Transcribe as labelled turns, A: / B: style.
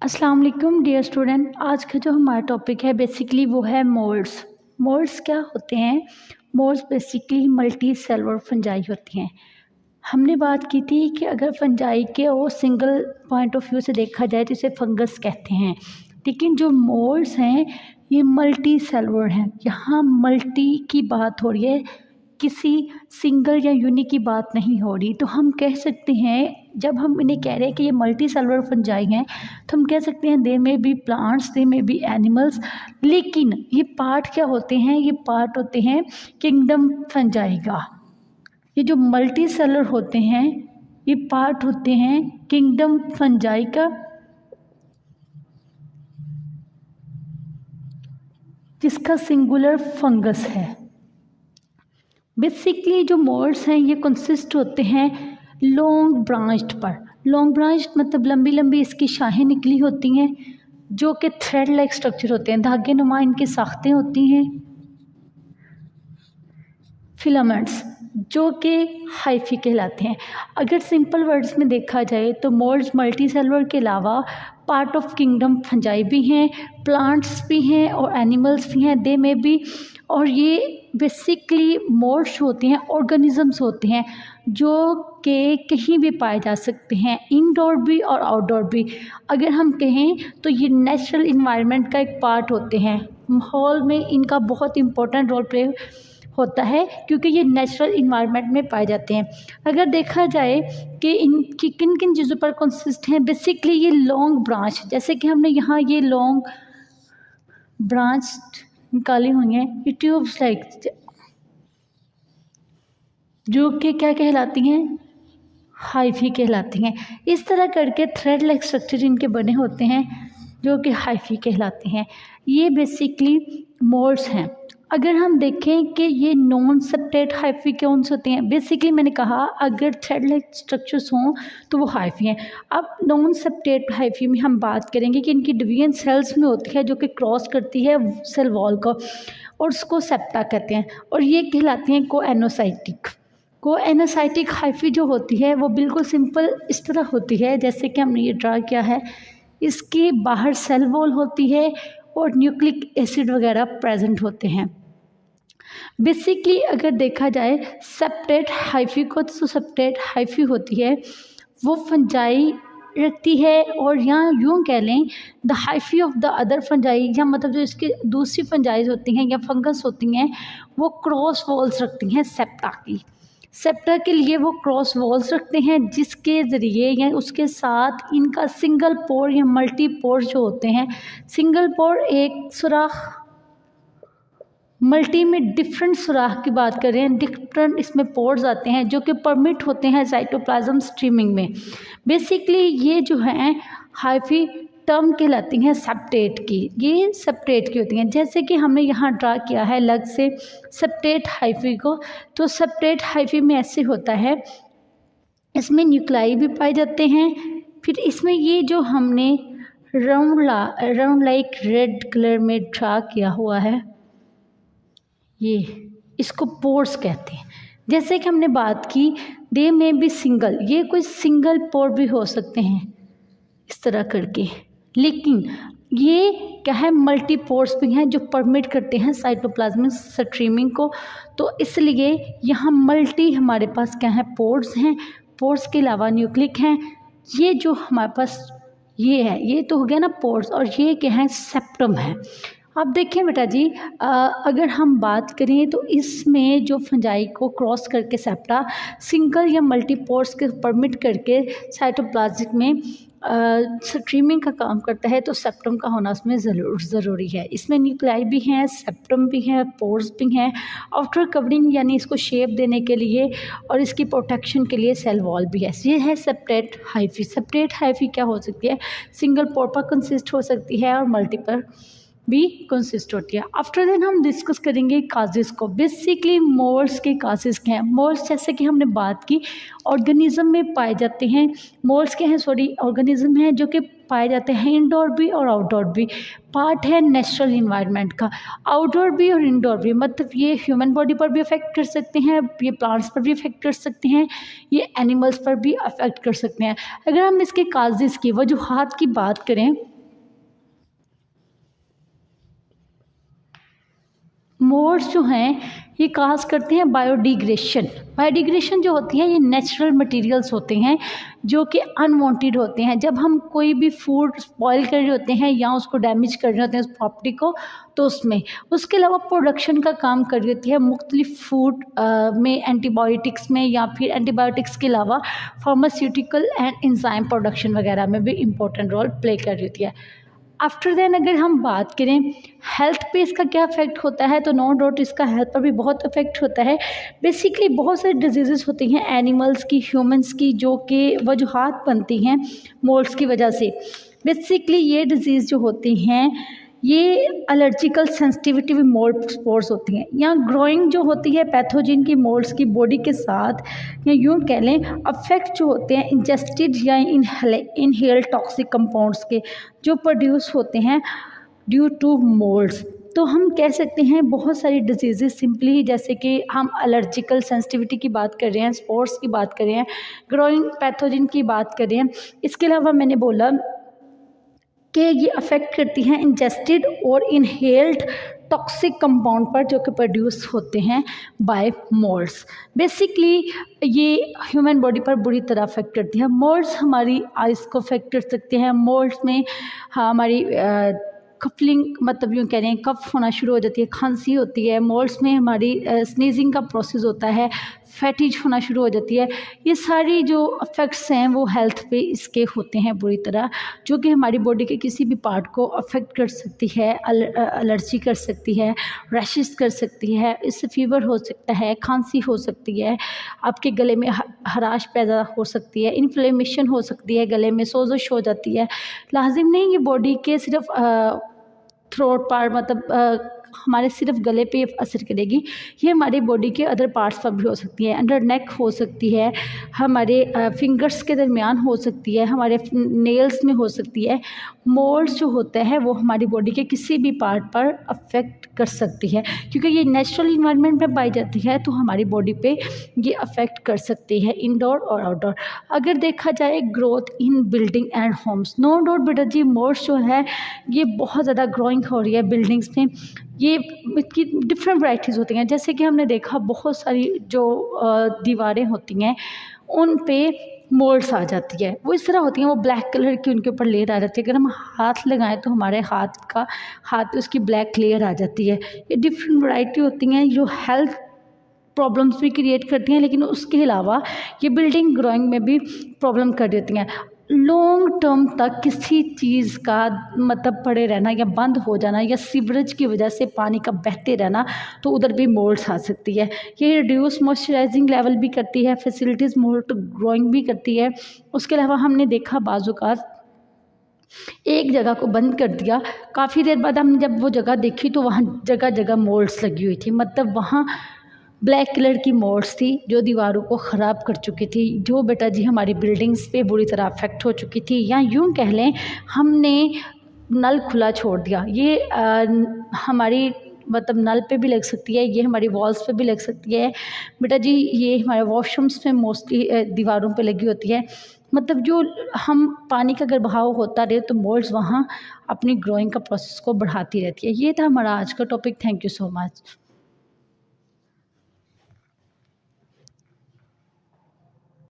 A: अस्सलाम वालेकुम dear student. आज का जो हमारा टॉपिक है बेसिकली वो है मोल्ड्स। मोल्ड्स क्या होते हैं? Moulds basically multi cellular fungi होती हैं। हमने बात की थी कि अगर फंजाई के वो सिंगल पॉइंट ऑफ व्यू से देखा जाए तो इसे फंगस कहते हैं, लेकिन जो मोल्ड्स हैं ये मल्टी सेलुलर हैं। यहाँ मल्टी की बात हो रही है, किसी सिंगल या यूनिक की बात नहीं हो रही। तो हम कह सकते हैं, जब हम इन्हें कह रहे हैं कि ये मल्टी सेलुलर फंजाई हैं, तो हम कह सकते हैं दे में बी प्लांट्स, दे में बी एनिमल्स। लेकिन ये पार्ट क्या होते हैं? ये पार्ट होते हैं किंगडम फंजाई का। ये जो मल्टी सेलुलर होते हैं ये पार्ट होते हैं किंगडम फंजाई का, जिसका सिंगुलर फंगस है। बेसिकली जो मोल्ड्स हैं ये कंसिस्ट होते हैं लॉन्ग ब्रांच्ड पर। लॉन्ग ब्रांच्ड मतलब लंबी लंबी इसकी शाखें निकली होती हैं, जो कि थ्रेड लाइक स्ट्रक्चर होते हैं, धागे नुमा इनकी साख्तें होती हैं। फिलामेंट्स जो कि हाइफी कहलाते हैं। अगर सिंपल वर्ड्स में देखा जाए तो मोल्ड्स मल्टी सेलुलर के अलावा पार्ट ऑफ किंगडम फंजाई भी हैं, प्लांट्स भी हैं और एनिमल्स भी हैं, दे में भी। और ये बेसिकली मोल्ड्स होते हैं, ऑर्गेनिजम्स होते हैं जो कि कहीं भी पाए जा सकते हैं, इनडोर भी और आउटडोर भी। अगर हम कहें तो ये नेचुरल इन्वायरमेंट का एक पार्ट होते हैं। माहौल में इनका बहुत इंपॉर्टेंट रोल प्ले होता है क्योंकि ये नेचुरल इन्वायरमेंट में पाए जाते हैं। अगर देखा जाए कि इनकी किन किन चीज़ों पर कंसिस्ट हैं, बेसिकली ये लॉन्ग ब्रांच, जैसे कि हमने यहाँ ये लॉन्ग ब्रांच निकाली हुई हैं, ये ट्यूब्स लाइक, जो कि क्या कहलाती हैं? हाइफी कहलाती हैं। इस तरह करके थ्रेड लाइक स्ट्रक्चर इनके बने होते हैं जो कि हाइफी कहलाते हैं। ये बेसिकली मोल्ड्स हैं। अगर हम देखें कि ये नॉन सेपरेट हाइफी कौन से होते हैं, बेसिकली मैंने कहा अगर थ्रेड लाइक स्ट्रक्चर्स हों तो वो हाइफी हैं। अब नॉन सेपरेट हाइफी में हम बात करेंगे कि इनकी डिवीजन सेल्स में होती है जो कि क्रॉस करती है सेल वॉल को, और उसको सेप्टा कहते हैं, और ये कहलाती हैं कोएनोसाइटिक। कोएनोसाइटिक हाइफी जो होती है वो बिल्कुल सिंपल इस तरह होती है जैसे कि हमने ये ड्रा किया है। इसके बाहर सेल वॉल होती है और न्यूक्लिक एसिड वगैरह प्रेजेंट होते हैं। बेसिकली अगर देखा जाए सेपरेट हाइफी को, तो सेपरेट हाइफी होती है वो फंजाई रखती है, और यहाँ यूँ कह लें the hyphae of the other fungi, या मतलब जो इसकी दूसरी फंजाइज होती हैं या फंगस होती हैं वो क्रॉस वॉल्स रखती हैं सेप्टा की। सेप्टा के लिए वो क्रॉस वॉल्स रखते हैं जिसके ज़रिए या उसके साथ इनका सिंगल पोर या मल्टी पोर जो होते हैं, सिंगल पोर एक सुराख, मल्टी में डिफरेंट सुराख की बात कर रहे हैं, डिफरेंट इसमें पोर्स आते हैं जो कि परमिट होते हैं साइटोप्लाज्म स्ट्रीमिंग में। बेसिकली ये जो हैं हाइफी टर्म कहलाती हैं सेप्टेट की, ये सेप्टेट की होती हैं। जैसे कि हमने यहाँ ड्रा किया है अलग से सेप्टेट हाइफी को, तो सेप्टेट हाइफी में ऐसे होता है, इसमें न्यूक्लाई भी पाए जाते हैं। फिर इसमें ये जो हमने राउंड लाइक रेड कलर में ड्रा किया हुआ है, ये इसको पोर्स कहते हैं। जैसे कि हमने बात की दे में भी सिंगल, ये कोई सिंगल पोर भी हो सकते हैं इस तरह करके, लेकिन ये क्या है, मल्टी पोर्स भी हैं जो परमिट करते हैं साइटोप्लाज्मिक स्ट्रीमिंग को। तो इसलिए यहाँ मल्टी हमारे पास क्या है, पोर्स हैं। पोर्स के अलावा न्यूक्लिक हैं। ये जो हमारे पास ये है, ये तो हो गया ना पोर्स, और ये क्या है, सेप्टम है। अब देखिए बेटा जी, अगर हम बात करें तो इसमें जो फंजाई को क्रॉस करके सेप्टा सिंगल या मल्टी पोर्स के परमिट करके साइटोप्लाज्मिक में स्ट्रीमिंग का काम करता है, तो सेप्टम का होना उसमें ज़रूरी है। इसमें न्यूक्लाई भी हैं, सेप्टम भी हैं, पोर्स भी हैं, आउटर कवरिंग यानी इसको शेप देने के लिए और इसकी प्रोटेक्शन के लिए सेल वॉल भी है। ये है सेपरेट हाइफी। सेपरेट हाइफी क्या हो सकती है, सिंगल पोर पर कंसिस्ट हो सकती है और मल्टीपल भी कंसिस्ट होती है। आफ्टर देन हम डिस्कस करेंगे काजेस को। बेसिकली मोल्ड्स के काजेस क्या हैं? मोल्ड्स जैसे कि हमने बात की ऑर्गेनिज्म में पाए जाते हैं। मोल्ड्स क्या हैं, ऑर्गेनिज्म हैं जो कि पाए जाते हैं इंडोर भी और आउटडोर भी, पार्ट है नेचुरल इन्वायरमेंट का। आउटडोर भी और इंडोर भी, मतलब ये ह्यूमन बॉडी पर भी अफेक्ट कर सकते हैं, ये प्लांट्स पर भी अफेक्ट कर सकते हैं, ये एनिमल्स पर भी अफेक्ट कर सकते हैं। अगर हम इसके काजेस की वजूहात की बात करें मोल्ड्स जो हैं ये काज करते हैं बायोडिग्रेशन। बायोडिग्रेशन जो होती है ये नेचुरल मटेरियल्स होते हैं जो कि अनवांटेड होते हैं। जब हम कोई भी फूड स्पॉइल कर रहे होते हैं या उसको डैमेज कर रहे होते हैं उस प्रॉपर्टी को, तो उसमें उसके अलावा प्रोडक्शन का काम कर रही होती है मुख्तलिफ फूड में, एंटीबायोटिक्स में, या फिर एंटीबायोटिक्स के अलावा फार्मास्यूटिकल एंड एंजाइम प्रोडक्शन वगैरह में भी इम्पोर्टेंट रोल प्ले कर रही होती है। आफ्टर देन अगर हम बात करें हेल्थ पे इसका क्या इफेक्ट होता है, तो नो डाउट इसका हेल्थ पर भी बहुत इफेक्ट होता है। बेसिकली बहुत सारी डिजीज़ेस होती हैं एनिमल्स की, ह्यूमंस की, जो कि वजूहात बनती हैं मोल्ड्स की वजह से। बेसिकली ये डिजीज़ जो होती हैं ये एलर्जिकल सेंसिटिविटी भी मोल्ड स्पोर्स होती हैं, या ग्रोइंग जो होती है पैथोजन की मोल्ड्स की बॉडी के साथ, या यूँ कह लें अफेक्ट जो होते हैं इंजेस्टेड या इनहेल टॉक्सिक कंपाउंड्स के जो प्रोड्यूस होते हैं ड्यू टू मोल्ड्स। तो हम कह सकते हैं बहुत सारी डिजीज़ेस सिंपली, जैसे कि हम एलर्जिकल सेंसिटिविटी की बात कर रहे हैं, स्पोर्ट्स की बात कर रहे हैं, ग्रोइंग पैथोजन की बात कर रहे हैं। इसके अलावा मैंने बोला कि ये अफेक्ट करती हैं इंजेस्टेड और इनहेल्ड टॉक्सिक कंपाउंड पर जो कि प्रोड्यूस होते हैं बाय मोल्ड्स। बेसिकली ये ह्यूमन बॉडी पर बुरी तरह अफेक्ट करती है। मोल्ड्स हमारी आइज़ को अफेक्ट कर सकते हैं। मोल्ड्स में हमारी कफलिंग, मतलब यूँ कह रहे हैं कफ होना शुरू हो जाती है, खांसी होती है। मोल्ड्स में हमारी स्नीजिंग का प्रोसेस होता है, फैटिज होना शुरू हो जाती है। ये सारी जो अफेक्ट्स हैं वो हेल्थ पे इसके होते हैं बुरी तरह, जो कि हमारी बॉडी के किसी भी पार्ट को अफेक्ट कर सकती है, एलर्जी कर सकती है, रैशेस कर सकती है, इससे फीवर हो सकता है, खांसी हो सकती है, आपके गले में हराश पैदा हो सकती है, इन्फ्लेमेशन हो सकती है, गले में सोजश हो जाती है। लाजिम नहीं ये बॉडी के सिर्फ थ्रोट पार्ट, मतलब हमारे सिर्फ गले पे असर करेगी, ये हमारी बॉडी के अदर पार्ट्स पर भी हो सकती है। अंडर नेक हो सकती है, हमारे फिंगर्स के दरमियान हो सकती है, हमारे नेल्स में हो सकती है। मोल्ड्स जो होते हैं वो हमारी बॉडी के किसी भी पार्ट पर अफेक्ट कर सकती है, क्योंकि ये नेचुरल इन्वायरमेंट में पाई जाती है तो हमारी बॉडी पे ये अफेक्ट कर सकती है, इंडोर और आउटडोर। अगर देखा जाए growth in building and homes, no doubt बेटा जी मोल्ड्स जो है ये बहुत ज़्यादा ग्रोइंग हो रही है बिल्डिंग्स में। ये इसकी डिफरेंट वैराइटीज़ होती हैं, जैसे कि हमने देखा बहुत सारी जो दीवारें होती हैं उन पे मोल्ड्स आ जाती है। वो इस तरह होती हैं, वो ब्लैक कलर की उनके ऊपर लेयर आ जाती है। अगर हम हाथ लगाएं तो हमारे हाथ पे उसकी ब्लैक लेयर आ जाती है। ये डिफरेंट वैरायटी होती हैं जो हेल्थ प्रॉब्लम्स भी क्रिएट करती हैं, लेकिन उसके अलावा ये बिल्डिंग ग्रोइंग में भी प्रॉब्लम कर देती हैं। लॉन्ग टर्म तक किसी चीज़ का मतलब पड़े रहना या बंद हो जाना, या सीवरेज की वजह से पानी का बहते रहना, तो उधर भी मोल्ड्स आ सकती है। ये रिड्यूस मॉइस्चराइजिंग लेवल भी करती है, फैसिलिटीज़ मोल्ड ग्रोइंग भी करती है। उसके अलावा हमने देखा बाज़-औक़ात एक जगह को बंद कर दिया, काफ़ी देर बाद हमने जब वो जगह देखी तो वहाँ जगह जगह मोल्ड्स लगी हुई थी, मतलब वहाँ ब्लैक कलर की मोल्ड्स थी जो दीवारों को ख़राब कर चुकी थी, जो बेटा जी हमारी बिल्डिंग्स पे बुरी तरह अफेक्ट हो चुकी थी। या यूँ कह लें हमने नल खुला छोड़ दिया। ये हमारी मतलब नल पे भी लग सकती है, ये हमारी वॉल्स पे भी लग सकती है बेटा जी, ये हमारे वॉशरूम्स में मोस्टली दीवारों पे लगी होती है। मतलब जो हम पानी का अगर बहाव होता रहे तो मोल्ड्स वहाँ अपनी ग्रोइंग का प्रोसेस को बढ़ाती रहती है। ये था हमारा आज का topic. Thank you so much.